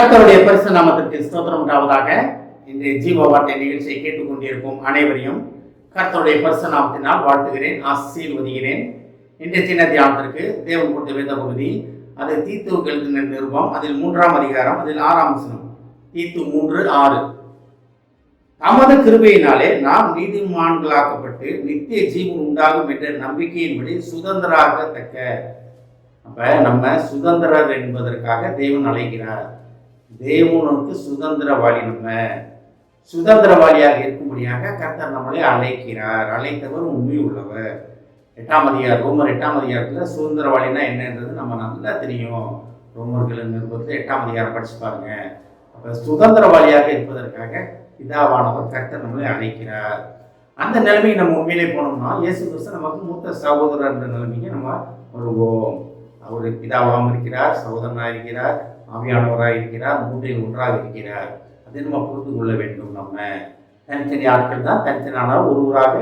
கர்த்தருடைய பரிசு நாமத்திற்கு ஸ்தோத்திரம் உண்டாவதாக. இன்றைய ஜீவ வார்த்தை நிகழ்ச்சியை கேட்டுக்கொண்டிருக்கும் அனைவரையும் கர்த்தருடைய பரிசு நாமத்தினால் வாழ்த்துகிறேன், ஆசீர்வதிக்கிறேன். இன்றைய சின்ன தியானத்திற்கு தேவன் கொடுத்த வேத பகுதி, அது தீத்துவுக்கு எழுதின நிருபம், அதில் 3ஆம் அதிகாரம், அதில் 6ஆம் வசனம். தீத்து 3:6. தமது கிருபையினாலே நாம் நீதிமான்களாக்கப்பட்டு நித்திய ஜீவன் உண்டாகும் என்ற நம்பிக்கையின்படி சுதந்திராகத்தக்க. அப்ப நம்ம சுதந்திரர் என்பதற்காக தேவன் அழைக்கிறார். தேவனுக்கு சுதந்திரவாளி, நம்ம சுதந்திரவாளியாக இருக்கும்படியாக கர்த்தர் நம்மளை அழைக்கிறார். அழைத்தவர் உண்மை உள்ளவர். 8ஆம் அதிகாரம், ரோமர் 8ஆம் அதிகாரத்தில் சுதந்திரவாளினா என்னன்றது நம்ம நல்லா தெரியும். ரோமர்கள் நிருபத்தில் 8ஆம் அதிகாரம் படிச்சு பாருங்க. அப்ப சுதந்திரவாளியாக இருப்பதற்காக பிதாவானவர் கர்த்தர் நம்மளை அழைக்கிறார். அந்த நிலைமையை நம்ம உண்மையிலே போனோம்னா இயேசு கிறிஸ்து நமக்கு மூத்த சகோதரர் என்ற நிலைமைக்கு நம்ம வருவோம். அவர் பிதாவாகவும் இருக்கிறார், சகோதரனாக இருக்கிறார், ஆவியானவராக இருக்கிறார், மூன்றில் ஒன்றாக இருக்கிறார். அதை நம்ம புரிந்து கொள்ள வேண்டும். நம்ம தனித்தனி ஆட்கள் தான், தனித்தனியான ஒருவராக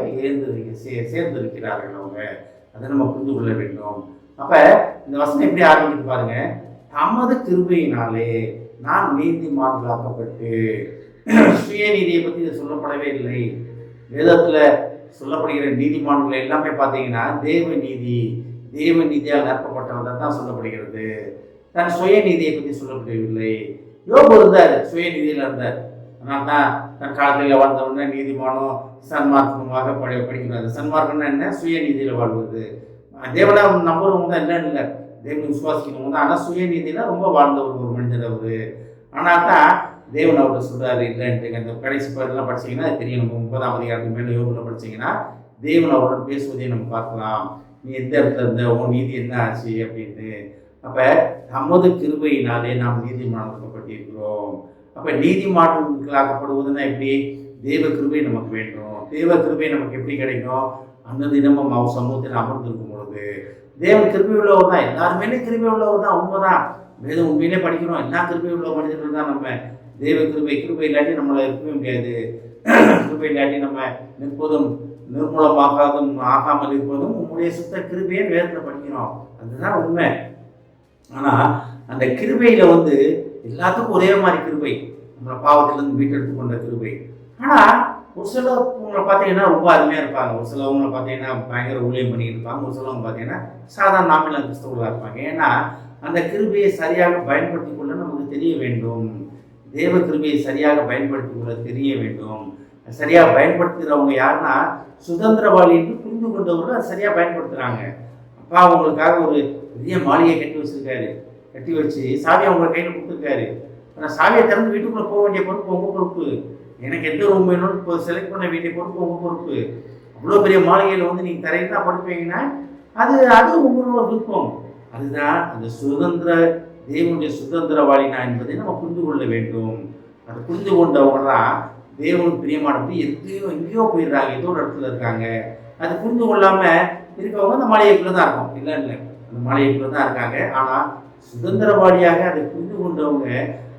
சேர்ந்து இருக்கிறார்கள் அவங்க. அதை நம்ம புரிந்து கொள்ள வேண்டும். அப்ப இந்த வசனம் எப்படி ஆரம்பிக்குது பாருங்க. தமது கிருபையினாலே நான் நீதிமான்களாக்கப்பட்டு. சுயநீதியை பற்றி இது சொல்லப்படவே இல்லை. வேதத்துல சொல்லப்படுகிற நீதிமான்கள் எல்லாமே பார்த்தீங்கன்னா தேவ நீதியால் நிரப்பப்பட்டவங்க தான் சொல்லப்படுகிறது. தன் சுயநீதியை பற்றி சொல்லப்படவில்லை. யோபு இருந்தார், சுயநீதியில் இருந்தார். அதனால தான் தன் காலத்தில் வாழ்ந்தவொடனே நீதிமானும் சன்மார்க்கமாக படிக்கிறாரு. சன்மார்க்கம்னா என்ன? சுயநீதியில் வாழ்வது. தேவனை நம்புறவங்க தான் இல்லைன்னு இல்லை, தேவனை விசுவாசிக்கிறவங்க தான். ஆனால் சுயநீதியில் ரொம்ப வாழ்ந்தவர் ஒரு மனிதர் அவர். ஆனால் தான் தேவன் அவர்கிட்ட சொல்கிறாரு இல்லைன்ட்டு. அந்த கடைசி பகுதியெல்லாம் படிச்சிங்கன்னா அது தெரியும். நம்ம 30ஆம் அதிகாரத்துக்கு மேலே யோகில் படிச்சிங்கன்னா தேவன் அவருடன் பேசுவதையும் நம்ம பார்க்கலாம். நீ எந்த இடத்துல இருந்த, உன் நீதி என்ன ஆச்சு அப்படின்ட்டு. அப்போ நமது கிருபையினாலே நாம் நீதிமான்களாக்கப்பட்டிருக்கிறோம். அப்போ நீதிமான்களாக்கப்படுவதுன்னா எப்படி? தேவ கிருபை நமக்கு வேண்டும். தேவ கிருபை நமக்கு எப்படி கிடைக்கும்? அந்த தினமும் அவர் சமூகத்தில் அமர்ந்திருக்கும் பொழுது தேவன் கிருபை உள்ளவர் தான். எல்லாருமே கிருபை உள்ளவர் தான், உண்மைதான். வேதம் உண்மையிலே படிக்கிறோம். எல்லா கிருபை உள்ள மனிதர்கள் தான் நம்ம. தேவ கிருபை இல்லாட்டி நம்மளை இருக்கவே முடியாது. கிருபை இல்லாட்டி நம்ம நிற்பதும் ஆகாமல் இருப்பதும் உங்களுடைய சுத்த கிருபைன்னு வேதத்தில் படிக்கிறோம். அதுதான் உண்மை. ஆனால் அந்த கிருபையில் எல்லாத்துக்கும் ஒரே மாதிரி கிருபை, நம்மளை பாவத்திலேருந்து மீட்டெடுத்து கொண்ட கிருபை. ஆனால் ஒரு சிலவங்களை பார்த்தீங்கன்னா ரொம்ப அருமையாக இருப்பாங்க. ஒரு சிலவங்களை பார்த்தீங்கன்னா பயங்கர ஊழியம் பண்ணிட்டு இருப்பாங்க. ஒரு சிலவங்க பார்த்தீங்கன்னா சாதாரண நாமில கிறிஸ்தவர்களாக இருப்பாங்க. ஏன்னா அந்த கிருபையை சரியாக பயன்படுத்தி கொள்ள நமக்கு தெரிய வேண்டும். தேவ கிருபையை சரியாக பயன்படுத்தி கொள்ள தெரிய வேண்டும். சரியாக பயன்படுத்துகிறவங்க யாருன்னா சுதந்திரவாளி என்று புரிந்து கொண்டவர்கள் அதை சரியாக பயன்படுத்துகிறாங்க. அப்பா அவங்களுக்காக ஒரு பெரிய மாளிகை கட்டி வச்சு சாவியை அவங்க கையில் கொடுத்துருக்காரு. ஆனால் சாவியை திறந்து வீட்டுக்குள்ளே போக வேண்டிய பொறுப்பு உங்கள் பொறுப்பு. எனக்கு எந்த ரூம் வேணும்னு இப்போ செலக்ட் பண்ண வேண்டிய பொறுப்பு உங்கள் பொறுப்பு. அவ்வளோ பெரிய மாளிகையில் நீங்கள் தரையில் தான் படுப்பீங்கன்னா அது உங்களோட விருப்பம். அதுதான் அந்த தேவனுடைய சுதந்திரவாளினா என்பதை நம்ம புரிந்து கொள்ள வேண்டும். அதை புரிந்து கொண்டவங்க தான் தேவனுக்கு பிரியமானது எங்கேயோ போயிடுறாங்க, ஏதோ ஒரு இடத்துல இருக்காங்க. அது புரிந்து கொள்ளாமல் இருக்கவங்க அந்த மாளிகைக்குள்ளே தான் இருக்கும். இல்லை அந்த மாளிகைக்குள்ளே தான் இருக்காங்க. ஆனால் சுதந்திரவாளியாக அதை புரிந்து கொண்டவங்க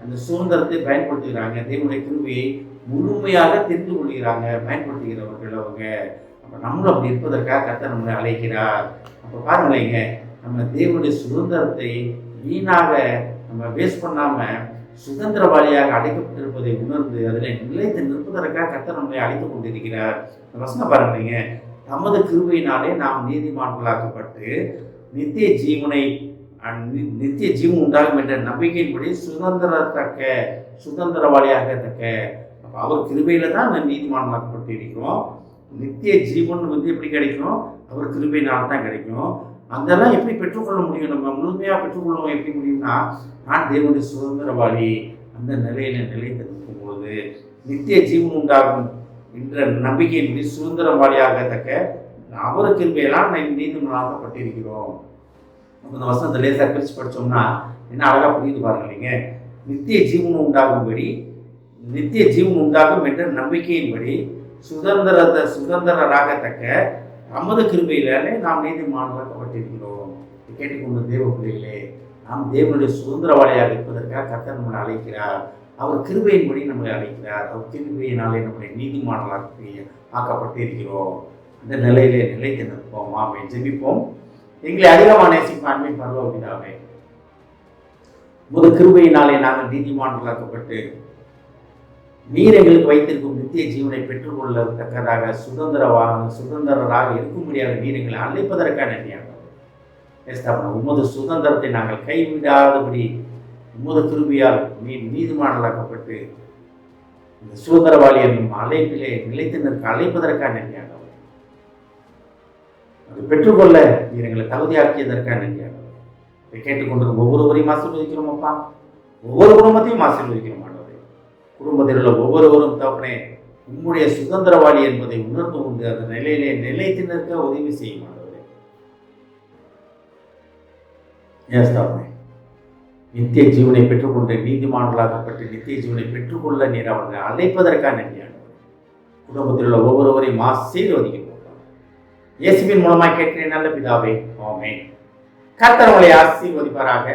அந்த சுதந்திரத்தை பயன்படுத்துகிறாங்க. தேவனுடைய கிருபையை முழுமையாக தெரிந்து கொள்கிறாங்க, பயன்படுத்துகிறவர்கள் அவங்க. அப்போ நம்மளும் அப்படி இருப்பதற்காக கர்த்தர் நம்மளை அழைக்கிறார். அப்போ பாருங்களேங்க, நம்ம தேவனுடைய சுதந்திரத்தை வீணாக நம்ம வேஸ்ட் பண்ணாமல் சுதந்திரவாளியாக அடைக்கப்பட்டிருப்பதை உணர்ந்து அதில் நிலைத்து நிற்பதற்காக கர்த்தர் நம்மளை அழைத்து கொண்டிருக்கிறார். வசனம் பாருங்களேங்க. தமது கிருபையினாலே நாம் நீதிமான்களாக்கப்பட்டு நித்திய ஜீவன் உண்டாகும் என்ற நம்பிக்கையின்படி சுதந்திரவாளியாகத்தக்க. அப்போ அவர் கிருபையில தான் நம்ம நீதிமான்களாக்கப்பட்டு இருக்கிறோம். நித்திய ஜீவன் எப்படி கிடைக்கும்? அவர் கிருபையினால் தான் கிடைக்கும். அதெல்லாம் எப்படி பெற்றுக்கொள்ள முடியும்? நம்ம முழுமையாக பெற்றுக்கொள்ள எப்படி முடியும்னா, நான் தேவனுடைய சுதந்திரவாளி அந்த நிலையில நிலைத்து நிற்கும் பொழுது நித்திய ஜீவன் உண்டாகும் என்ற நம்பிக்கையின்படி சுதந்திரவாளியாகத்தக்க அவர் கிருபையெல்லாம் நீதிமான்களாக்கப்பட்டிருக்கிறோம். அந்த வசனத்தை லேசாக பிரித்து படித்தோம்னா என்ன அழகாக புரியுது பாருங்களீங்க. நித்திய ஜீவன் உண்டாகும் என்ற நம்பிக்கையின்படி சுதந்திரராகத்தக்க நமது கிருபையிலே நாம் நீதிமான்களாக்கப்பட்டிருக்கிறோம். கேட்டுக்கொண்ட தேவ பிள்ளைகளே, நாம் தேவனுடைய சுதந்திரவாளியாக இருப்பதற்காக கர்த்தர் நம்மளை அழைக்கிறார். அவர் கிருபையின்படி நம்மளை அழைக்கிறார். அவர் கிருபையினாலே நம்முடைய ஆக்கப்பட்டிருக்கிறோம். அந்த நிலையிலே நிலைத்து நிற்போம். ஆமென். ஜெபிப்போம். எங்களை அதிகமாக நேசிக்கும் அன்பின் பரலோக பிதாவே, உமது கிருபையினாலே நாங்கள் நீதிமான்களாக்கப்பட்டு நீர் எங்களுக்கு வைத்திருக்கும் நித்திய ஜீவனை பெற்றுக்கொள்ளத்தக்கதாக சுதந்திரராக இருக்கும்படியாக நீர் எங்களை அழைப்பதற்கான நன்றியாக உமது சுதந்திரத்தை நாங்கள் கைவிடாதபடி உமது கிருபையால் நீதிமான்களாக்கப்பட்டு இந்த சுதந்திரவாளி என்னும் அழைப்பிலே நிலைத்து நிற்க அழைப்பதற்கான நன்றியாக அதை பெற்றுக்கொள்ள நீர் எங்களை தகுதியாக்கியதற்கான நன்றியாக இதை கேட்டுக்கொண்டிருக்கும் ஒவ்வொருவரையும் ஆசீர்வதிக்கிறோம் அப்பா. ஒவ்வொரு குடும்பத்தையும் ஆசீர்வதிக்கிறோம் ஆண்டவரே. குடும்பத்தில் உள்ள ஒவ்வொருவரும் தகப்பனே உம்முடைய சுதந்திரவாளி என்பதை உணர்ந்து கொண்டு அந்த நிலையிலே நிலைத்து நிற்க உதவி செய்யும் ஆண்டவரே. தகப்பனே நித்திய ஜீவனை பெற்றுக்கொண்டு நீதிமான்களாக்கப்பட்டு நித்திய ஜீவனை பெற்றுக்கொள்ள நீர் அவர்களை அழைப்பதற்கான நன்றியான குடும்பத்தில் உள்ள ஒவ்வொருவரையும் ஆசீர்வதிக்கிறோம். இயேசுவின் மூலமாக கேட்கிறேன் நல்ல பிதாவே, ஆமென். கர்த்தர் உங்களை ஆசீர்வதிப்பாராக.